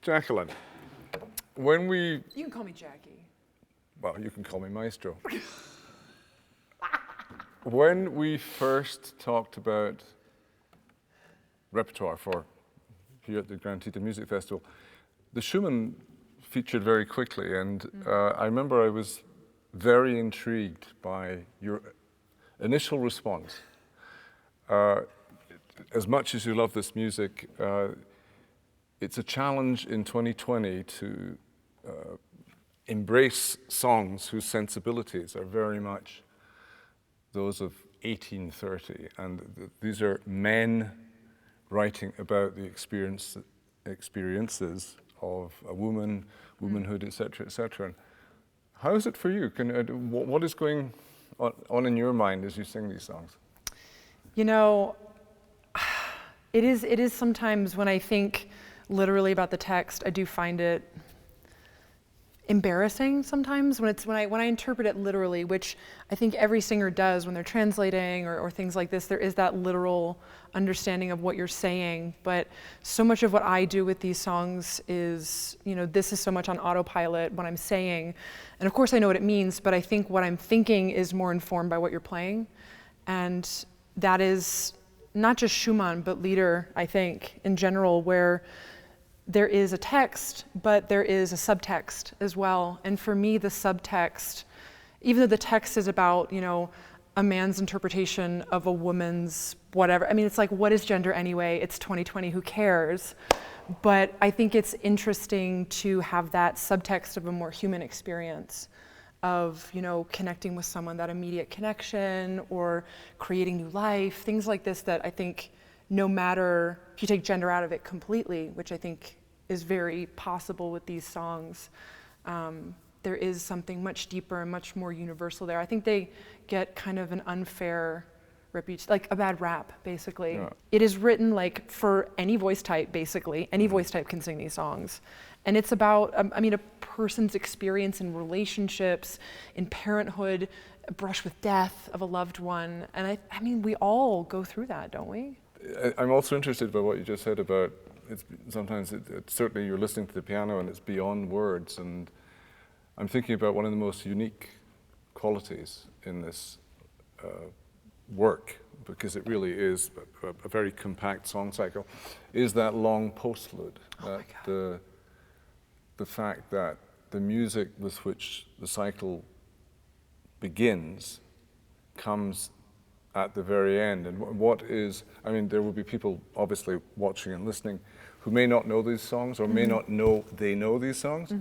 Jacquelyn, when we... You can call me Jackie. Well, you can call me Maestro. When we first talked about repertoire for here at the Grand Teton Music Festival, the Schumann featured very quickly, and I remember I was very intrigued by your initial response. As much as you love this music, it's a challenge in 2020 to embrace songs whose sensibilities are very much those of 1830, and these are men writing about the experiences of a woman, womanhood, etc., etc. How is it for you? What is going on in your mind as you sing these songs? You know, it is sometimes when I think literally about the text, I do find it embarrassing sometimes when I interpret it literally, which I think every singer does when they're translating or things like this. There is that literal understanding of what you're saying, but so much of what I do with these songs is, this is so much on autopilot when I'm saying, and of course I know what it means, but I think what I'm thinking is more informed by what you're playing, and that is not just Schumann, but Lieder, I think, in general, where there is a text, but there is a subtext as well. And for me, the subtext, even though the text is about, a man's interpretation of a woman's whatever, it's like, what is gender anyway? It's 2020, who cares? But I think it's interesting to have that subtext of a more human experience of, connecting with someone, that immediate connection, or creating new life, things like this that I think, no matter if you take gender out of it completely, which I think is very possible with these songs, there is something much deeper and much more universal there. I think they get kind of an unfair reputation, like a bad rap, basically. Yeah. It is written like for any voice type, basically. Any voice type can sing these songs. And it's about, a person's experience in relationships, in parenthood, a brush with death of a loved one. And we all go through that, don't we? I'm also interested by what you just said about sometimes certainly you're listening to the piano and it's beyond words, and I'm thinking about one of the most unique qualities in this work, because it really is a very compact song cycle, is that long postlude. The fact that the music with which the cycle begins comes at the very end. And what is, there will be people obviously watching and listening who may not know these songs, or may not know they know these songs.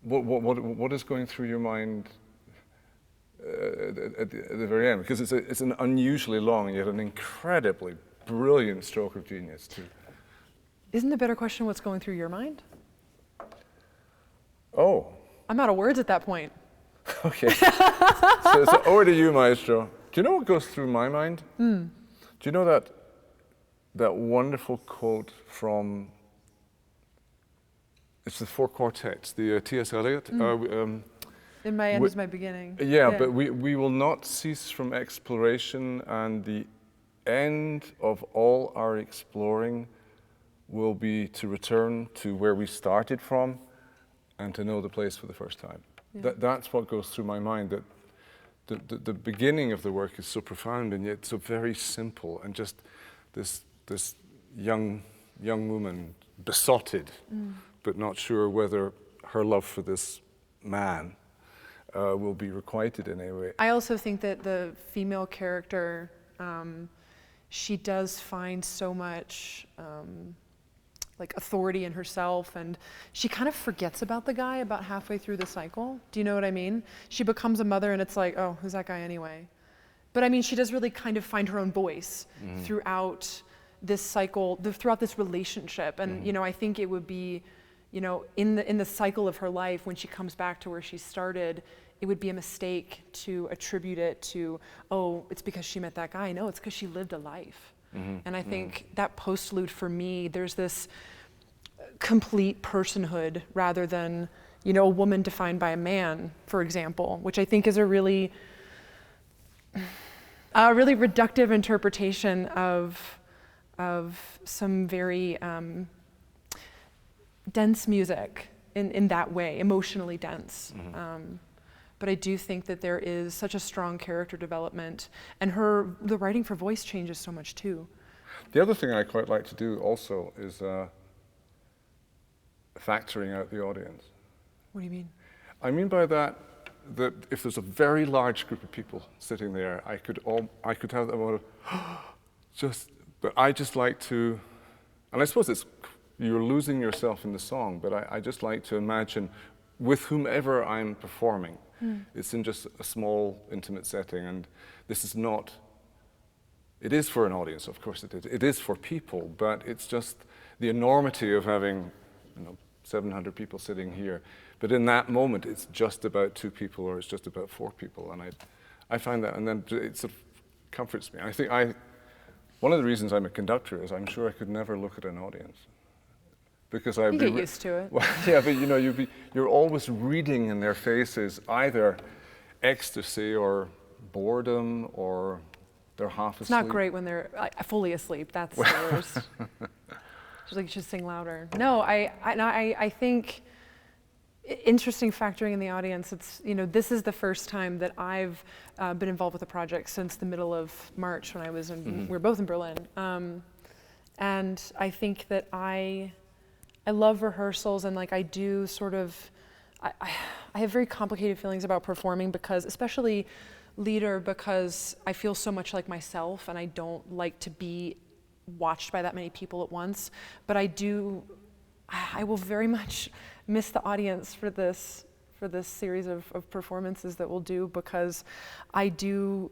What is going through your mind at the very end? Because it's an unusually long, yet an incredibly brilliant stroke of genius too. Isn't the better question what's going through your mind? Oh. I'm out of words at that point. Okay. so over to you, Maestro. Do you know what goes through my mind? Do you know that wonderful quote from, it's the Four Quartets, the T.S. Eliot? In my end is my beginning. Yeah, but we will not cease from exploration, and the end of all our exploring will be to return to where we started from and to know the place for the first time. Yeah. That's what goes through my mind, that the beginning of the work is so profound and yet so very simple, and just this young woman besotted, but not sure whether her love for this man will be requited in any way. I also think that the female character, she does find so much like authority in herself, and she kind of forgets about the guy about halfway through the cycle. Do you know what I mean? She becomes a mother and it's like, oh, who's that guy anyway? But she does really kind of find her own voice throughout this cycle, throughout this relationship. And I think it would be, in the cycle of her life, when she comes back to where she started, it would be a mistake to attribute it to, oh, it's because she met that guy. No, it's because she lived a life. And I think that postlude for me, there's this complete personhood rather than, a woman defined by a man, for example, which I think is a really reductive interpretation of some very dense music in that way, emotionally dense. But I do think that there is such a strong character development, and the writing for voice changes so much too. The other thing I quite like to do also is factoring out the audience. What do you mean? I mean by that if there's a very large group of people sitting there, I could have them all but I just like to, and I suppose you're losing yourself in the song, but I just like to imagine with whomever I'm performing. It's in just a small, intimate setting, and this is not, it is for an audience, of course it is for people, but it's just the enormity of having 700 people sitting here. But in that moment, it's just about 2 people or it's just about 4 people, and I find that, and then it sort of comforts me. I think one of the reasons I'm a conductor is I'm sure I could never look at an audience. Because you get used to it. Well, yeah, but you're always reading in their faces either ecstasy or boredom, or they're half asleep. It's not great when they're fully asleep. That's the worst. Just like, you should sing louder. No, I think interesting factoring in the audience. It's this is the first time that I've been involved with the project since the middle of March when I was in. We were both in Berlin, and I think that I love rehearsals, and like I do sort of, I have very complicated feelings about performing, because especially leader, because I feel so much like myself and I don't like to be watched by that many people at once. But I will very much miss the audience for this series of performances that we'll do, because I do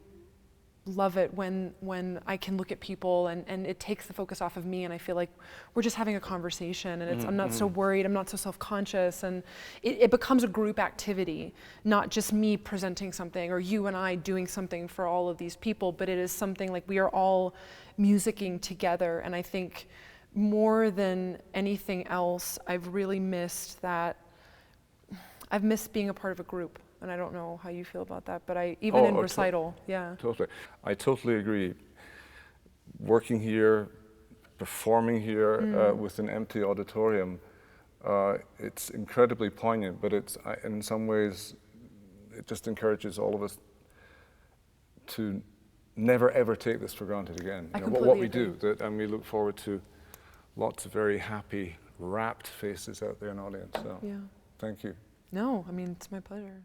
love it when I can look at people and it takes the focus off of me, and I feel like we're just having a conversation, and I'm not so worried, I'm not so self-conscious, and it becomes a group activity, not just me presenting something or you and I doing something for all of these people, but it is something like we are all musicking together. And I think more than anything else, I've really missed that. I've missed being a part of a group. And I don't know how you feel about that, but even in recital, yeah. Totally. I totally agree. Working here, performing here with an empty auditorium, it's incredibly poignant, but in some ways, it just encourages all of us to never ever take this for granted again. What we do, and we look forward to lots of very happy, rapt faces out there in the audience. So, thank you. No, I mean, it's my pleasure.